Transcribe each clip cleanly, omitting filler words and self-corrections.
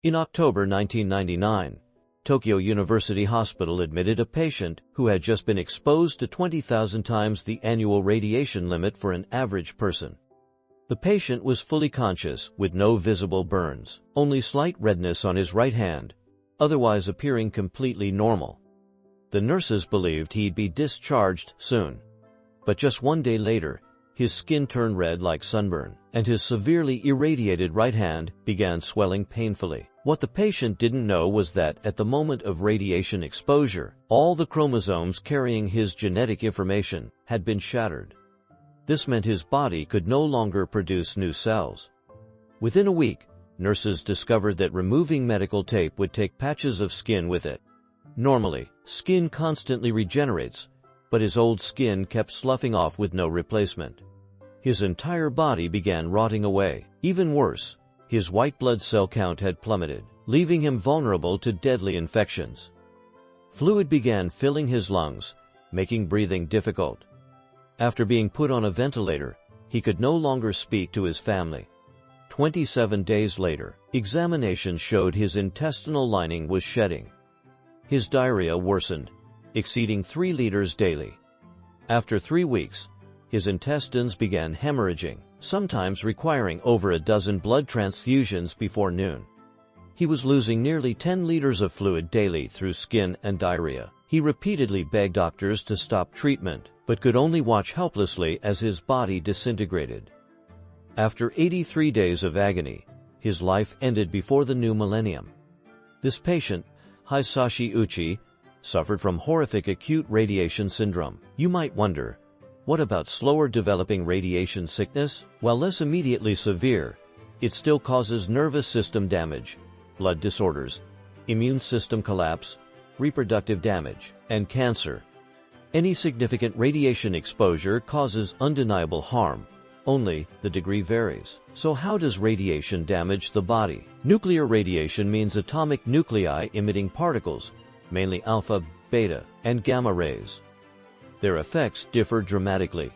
In October 1999, Tokyo University Hospital admitted a patient who had just been exposed to 20,000 times the annual radiation limit for an average person. The patient was fully conscious, with no visible burns, only slight redness on his right hand, otherwise appearing completely normal. The nurses believed he'd be discharged soon. But just one day later, his skin turned red like sunburn, and his severely irradiated right hand began swelling painfully. What the patient didn't know was that at the moment of radiation exposure, all the chromosomes carrying his genetic information had been shattered. This meant his body could no longer produce new cells. Within a week, nurses discovered that removing medical tape would take patches of skin with it. Normally, skin constantly regenerates, but his old skin kept sloughing off with no replacement. His entire body began rotting away. Even worse, his white blood cell count had plummeted, leaving him vulnerable to deadly infections. Fluid began filling his lungs, making breathing difficult. After being put on a ventilator, he could no longer speak to his family. 27 days later, examinations showed his intestinal lining was shedding. His diarrhea worsened, exceeding 3 liters daily. After 3 weeks, his intestines began hemorrhaging, sometimes requiring over a dozen blood transfusions before noon. He was losing nearly 10 liters of fluid daily through skin and diarrhea. He repeatedly begged doctors to stop treatment, but could only watch helplessly as his body disintegrated. After 83 days of agony, his life ended before the new millennium. This patient, Hisashi Uchi, suffered from horrific acute radiation syndrome. You might wonder, what about slower developing radiation sickness? While less immediately severe, it still causes nervous system damage, blood disorders, immune system collapse, reproductive damage, and cancer. Any significant radiation exposure causes undeniable harm, only the degree varies. So how does radiation damage the body? Nuclear radiation means atomic nuclei emitting particles, mainly alpha, beta, and gamma rays. Their effects differ dramatically.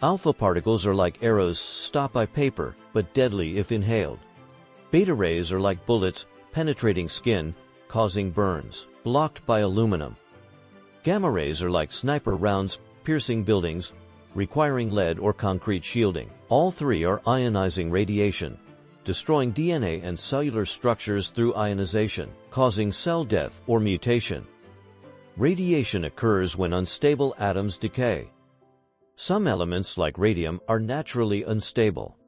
Alpha particles are like arrows stopped by paper, but deadly if inhaled. Beta rays are like bullets, penetrating skin, causing burns, blocked by aluminum. Gamma rays are like sniper rounds, piercing buildings, requiring lead or concrete shielding. All three are ionizing radiation, destroying DNA and cellular structures through ionization, causing cell death or mutation. Radiation occurs when unstable atoms decay. Some elements, like radium, are naturally unstable.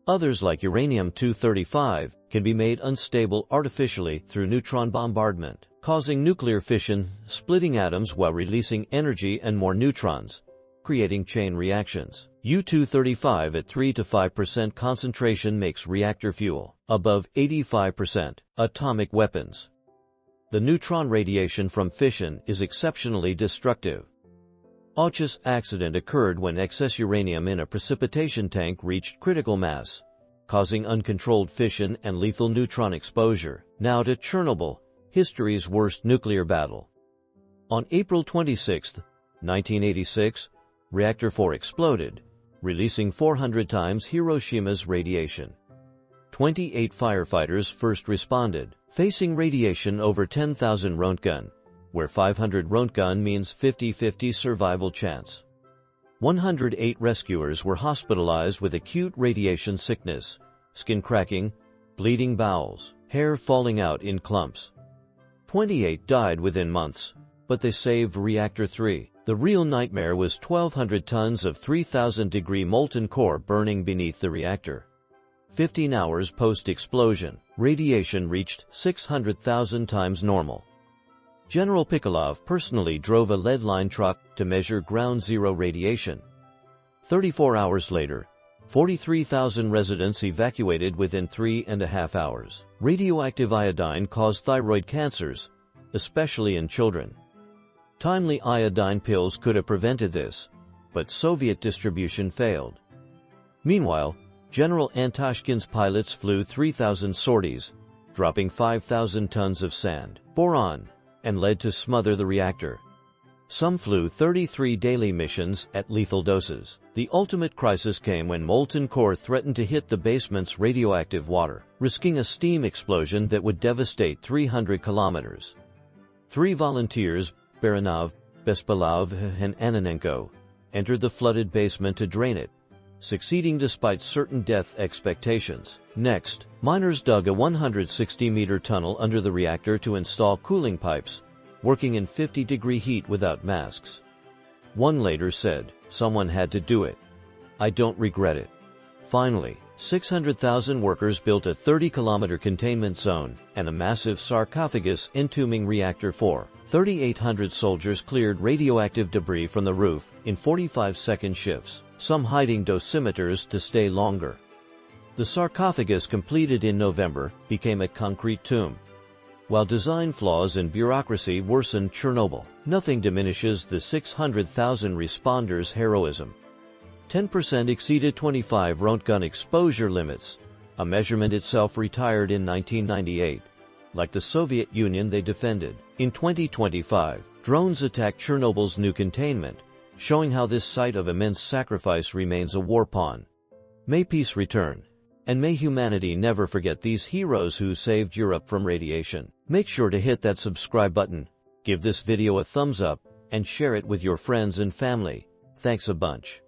Others, like uranium-235, can be made unstable artificially through neutron bombardment, causing nuclear fission, splitting atoms while releasing energy and more neutrons, creating chain reactions. U-235 at 3 to 5% concentration makes reactor fuel, above 85%, atomic weapons. The neutron radiation from fission is exceptionally destructive. Auchus accident occurred when excess uranium in a precipitation tank reached critical mass, causing uncontrolled fission and lethal neutron exposure. Now to Chernobyl, history's worst nuclear battle. On April 26, 1986, Reactor 4 exploded, releasing 400 times Hiroshima's radiation. 28 firefighters first responded, facing radiation over 10,000 Röntgen, where 500 Röntgen means 50-50 survival chance. 108 rescuers were hospitalized with acute radiation sickness, skin cracking, bleeding bowels, hair falling out in clumps. 28 died within months, but they saved Reactor 3. The real nightmare was 1,200 tons of 3,000-degree molten core burning beneath the reactor. 15 hours post-explosion, radiation reached 600,000 times normal. General Pikolov personally drove a lead-lined truck to measure ground zero radiation. 34 hours later, 43,000 residents evacuated within 3.5 hours. Radioactive iodine caused thyroid cancers, especially in children. Timely iodine pills could have prevented this, but Soviet distribution failed. Meanwhile, General Antashkin's pilots flew 3,000 sorties, dropping 5,000 tons of sand, boron, and lead to smother the reactor. Some flew 33 daily missions at lethal doses. The ultimate crisis came when molten core threatened to hit the basement's radioactive water, risking a steam explosion that would devastate 300 kilometers. 3 volunteers, Baranov, Bespalov, and Ananenko, entered the flooded basement to drain it, succeeding despite certain death expectations. Next, miners dug a 160-meter tunnel under the reactor to install cooling pipes, working in 50-degree heat without masks. One later said, "Someone had to do it. I don't regret it." Finally, 600,000 workers built a 30-kilometer containment zone and a massive sarcophagus entombing Reactor 4. 3,800 soldiers cleared radioactive debris from the roof in 45-second shifts, some hiding dosimeters to stay longer. The sarcophagus, completed in November, became a concrete tomb. While design flaws and bureaucracy worsened Chernobyl, nothing diminishes the 600,000 responders' heroism. 10% exceeded 25 Röntgen exposure limits, a measurement itself retired in 1998. Like the Soviet Union they defended. In 2025, drones attacked Chernobyl's new containment, showing how this site of immense sacrifice remains a war pawn. May peace return, and may humanity never forget these heroes who saved Europe from radiation. Make sure to hit that subscribe button, give this video a thumbs up, and share it with your friends and family. Thanks a bunch.